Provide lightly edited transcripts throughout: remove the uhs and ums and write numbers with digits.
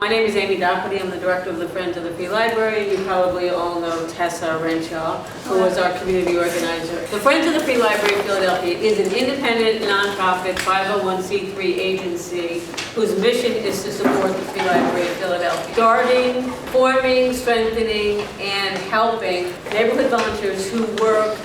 My name is Amy Doherty. I'm the director of the Friends of the Free Library. You probably all know Tessa Renshaw, who was our community organizer. The Friends of the Free Library of Philadelphia is an independent, nonprofit, 501c3 agency whose mission is to support the Free Library of Philadelphia. Starting, forming, strengthening, and helping neighborhood volunteers who work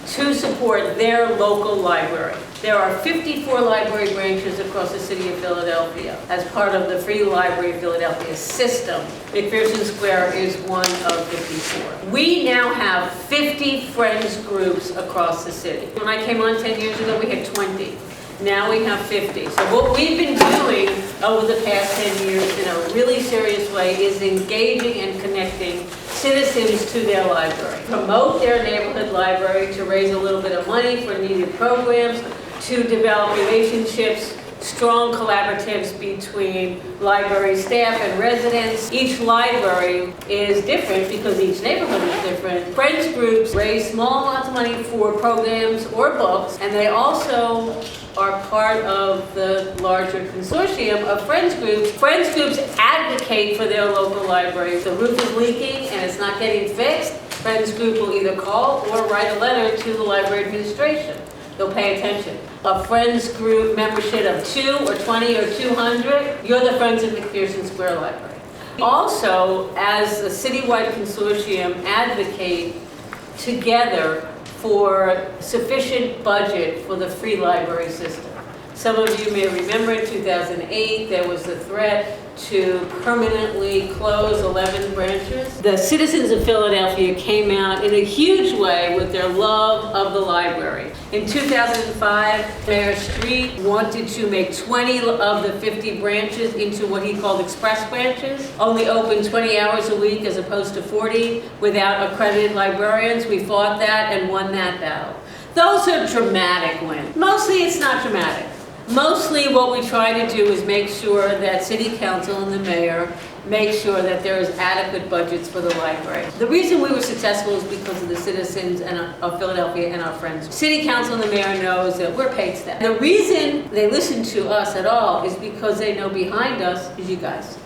to support their local library. There are 54 library branches across the city of Philadelphia as part of the Free Library of Philadelphia system. McPherson Square is one of 54. We now have 50 friends groups across the city. When I came on 10 years ago, we had 20. Now we have 50. So what we've been doing over the past 10 years in a really serious way is engaging and connecting citizens to their library. Promote their neighborhood library to raise a little bit of money for needed programs, to develop relationships, strong collaboratives between library staff and residents. Each library is different because each neighborhood is different. Friends groups raise small amounts of money for programs or books, and they also are part of the larger consortium of friends groups. Friends groups advocate for their local library. If the roof is leaking and it's not getting fixed, friends group will either call or write a letter to the library administration. They'll pay attention. A friends group membership of 2 or 20 or 200, you're the Friends of McPherson Square Library. Also, as a citywide consortium, advocate together for sufficient budget for the free library system. Some of you may remember in 2008 there was the threat to permanently close 11 branches. The citizens of Philadelphia came out in a huge way with their love of the library. In 2005, Mayor Street wanted to make 20 of the 50 branches into what he called express branches, only open 20 hours a week as opposed to 40 without accredited librarians. We fought that and won that battle. Those are dramatic wins. Mostly it's not dramatic. Mostly what we try to do is make sure that City Council and the Mayor make sure that there is adequate budgets for the library. The reason we were successful is because of the citizens of Philadelphia and our friends. City Council and the Mayor knows that we're paid staff. The reason they listen to us at all is because they know behind us is you guys,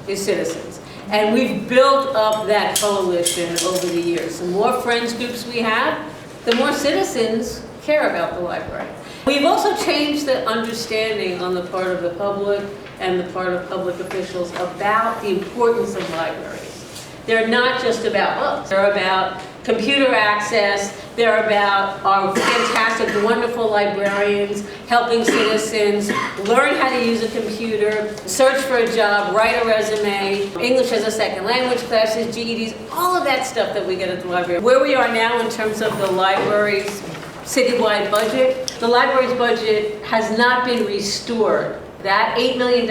is citizens. And we've built up that coalition over the years. The more friends groups we have, the more citizens care about the library. We've also changed the understanding on the part of the public and the part of public officials about the importance of libraries. They're not just about books. They're about computer access. They're about our fantastic, wonderful librarians helping citizens learn how to use a computer, search for a job, write a resume, English as a second language classes, GEDs, all of that stuff that we get at the library. Where we are now in terms of the library's citywide budget, the library's budget has not been restored. That $8 million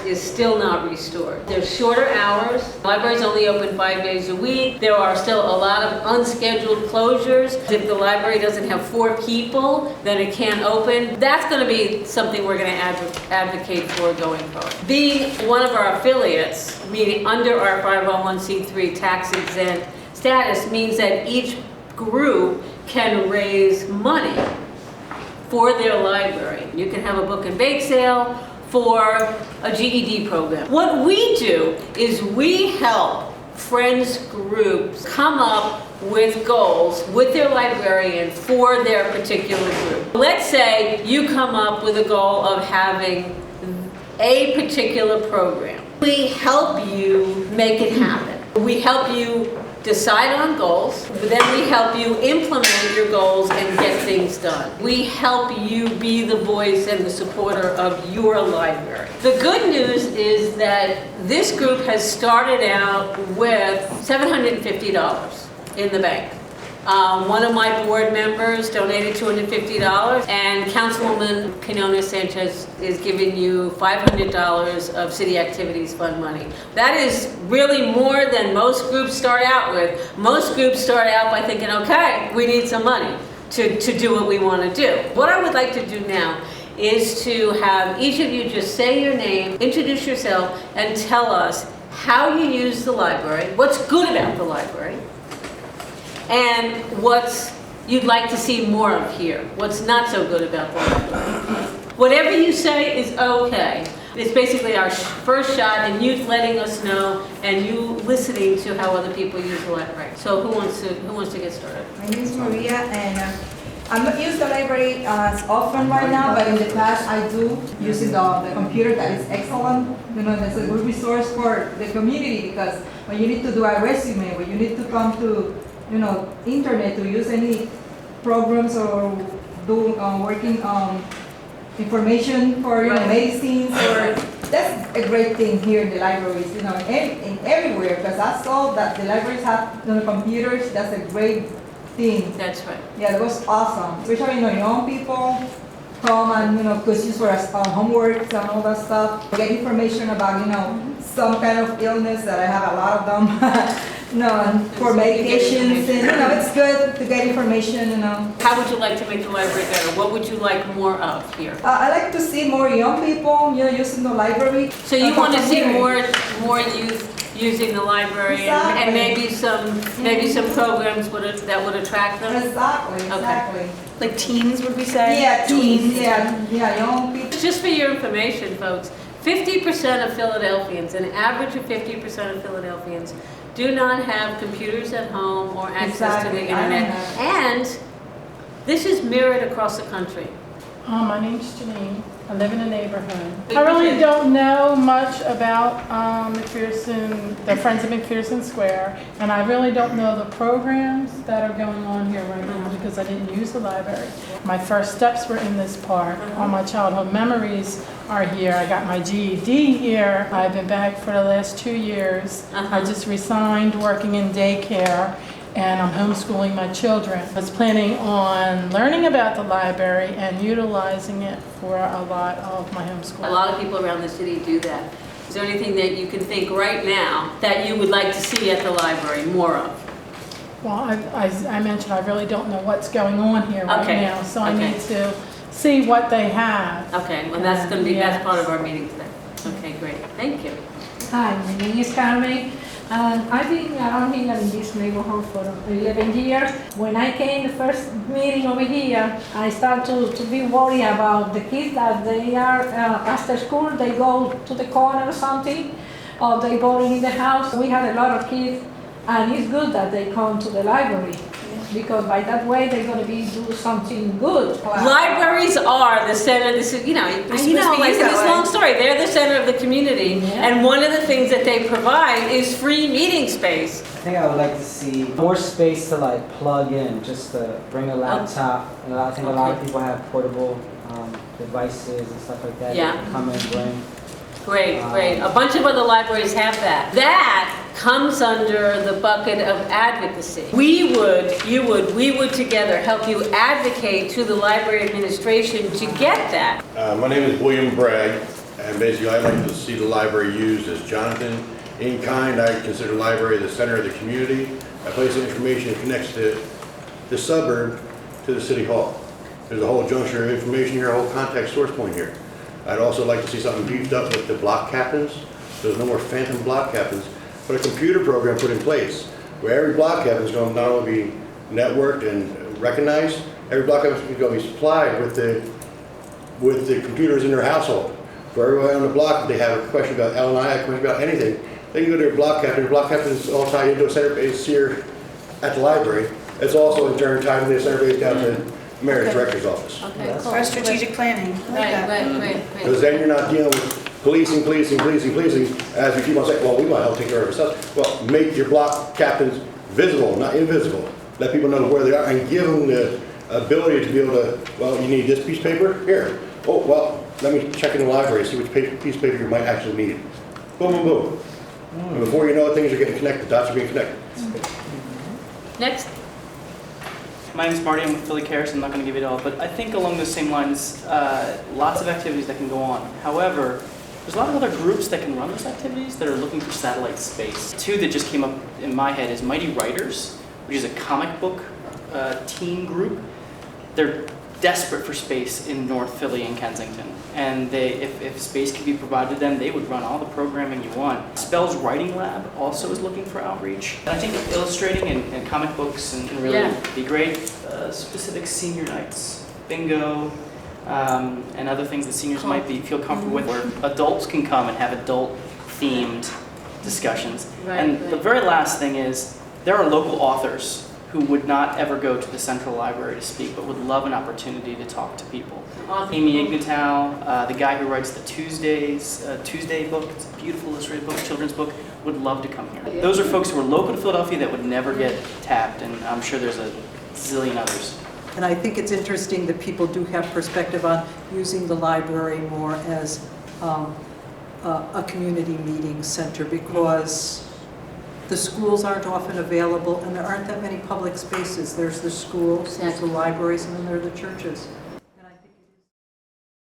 is still not restored. There's shorter hours. The library's only open 5 days a week. There are still a lot of unscheduled closures. If the library doesn't have 4 people, then it can't open. That's going to be something we're going to advocate for going forward. Being one of our affiliates, meaning under our 501c3 tax-exempt status, means that each group can raise money for their library. You can have a book and bake sale for a GED program. What we do is we help friends groups come up with goals with their librarian for their particular group. Let's say you come up with a goal of having a particular program. We help you make it happen. We help you decide on goals, but then we help you implement your goals and get things done. We help you be the voice and the supporter of your library. The good news is that this group has started out with $750 in the bank. One of my board members donated $250, and Councilwoman Quinona Sanchez is giving you $500 of City Activities Fund money. That is really more than most groups start out with. Most groups start out by thinking, okay, we need some money to do what we want to do. What I would like to do now is to have each of you just say your name, introduce yourself, and tell us how you use the library, what's good about the library, and what you'd like to see more of here, what's not so good about the library. Whatever you say is okay. It's basically our first shot in you letting us know and you listening to how other people use the library. So who wants to get started? My name is Maria, and I'm not using the library as often right now, but in the past I do, using the computer. That is excellent. You know, that's a good resource for the community, because when you need to do a resume, when you need to come to, you know, internet to use any programs or do working information for, you know, medicines, or that's a great thing here in the libraries, you know, in everywhere, because I saw that the libraries have, you know, computers. That's a great thing. That's right. Yeah, that was awesome. Especially, you know, young people come and, you know, because use for homework and all that stuff. Get information about, you know, some kind of illness that I have a lot of them. You know, and for medications, and, you know, it's good to get information, you know. How would you like to make the library better? What would you like more of here? I like to see more young people, you know, using the library. So you want to see more youth using the library, Exactly. and maybe some programs that would attract them? Exactly. Like teens, would we say? Yeah, teens, yeah, young people. Just for your information, folks, 50% of Philadelphians, an average of 50% of Philadelphians, do not have computers at home or access to the internet. And this is mirrored across the country. My name's Janine. I live in a neighborhood. I really don't know much about McPherson, the Friends of McPherson Square, and I really don't know the programs that are going on here right now because I didn't use the library. My first steps were in this park. All my childhood memories are here. I got my GED here. I've been back for the last 2 years. I just resigned working in daycare, and I'm homeschooling my children. I was planning on learning about the library and utilizing it for a lot of my homeschool. A lot of people around the city do that. Is there anything that you can think right now that you would like to see at the library more of? Well, I mentioned I really don't know what's going on here right now, so I need to see what they have. Okay, well that's going to be that's part of our meeting today. Okay, great. Thank you. Hi, my name is Carmen. I've been around here in this neighborhood for 11 years. When I came the first meeting over here, I started to be worried about the kids that they are after school, they go to the corner or something, or they boarding in the house. We had a lot of kids, and it's good that they come to the library, because by that way they're going to be do something good. Libraries are the center. This is, like in this long story, they're the center of the community, and one of the things that they provide is free meeting space. I think I would like to see more space to like plug in, just to bring a laptop. And I think a lot of people have portable devices and stuff like that. Yeah. They can come and bring. Great. A bunch of other libraries have that. That comes under the bucket of advocacy. We would together help you advocate to the library administration to get that. My name is William Bragg, and basically I'd like to see the library used as Jonathan. In kind, I consider the library the center of the community, a place of information that connects the suburb to the city hall. There's a whole juncture of information here, a whole contact source point here. I'd also like to see something beefed up with the block captains. There's no more phantom block captains, but a computer program put in place where every block captain is going to not only be networked and recognized, every block captain is going to be supplied with the computers in their household. For everybody on the block, if they have a question about L&I, a question about anything, they can go to their block captain. The block captain is all tied into a center base here at the library. It's also in turn tied into the center base down to the mayor's director's office. Okay. Or strategic planning. Right. Because then you're not dealing with policing, as we keep on saying, well, we might help take care of ourselves. Well, make your block captains visible, not invisible. Let people know where they are and give them the ability to be able to, well, you need this piece of paper? Here. Oh, well, let me check in the library, see which piece of paper you might actually need. Boom, boom, boom. And before you know it, things are getting connected, dots are being connected. Next. My name is Marty. I'm with Philly Cares. I'm not going to give it all, but I think along those same lines, lots of activities that can go on. However, there's a lot of other groups that can run those activities that are looking for satellite space. Two that just came up in my head is Mighty Writers, which is a comic book teen group. They're desperate for space in North Philly and Kensington. And if space could be provided to them, they would run all the programming you want. Spell's Writing Lab also is looking for outreach. And I think illustrating and comic books and really be great. Specific senior nights, bingo, and other things that seniors might feel comfortable with, where adults can come and have adult-themed discussions. And the very last thing is, there are local authors who would not ever go to the Central Library to speak, but would love an opportunity to talk to people. Amy Ignatow, the guy who writes the Tuesday book, it's a beautiful illustrated book, children's book, would love to come here. Those are folks who are local to Philadelphia that would never get tapped, and I'm sure there's a zillion others. And I think it's interesting that people do have perspective on using the library more as a community meeting center, because the schools aren't often available and there aren't that many public spaces. There's the schools, there's the libraries, and then there are the churches.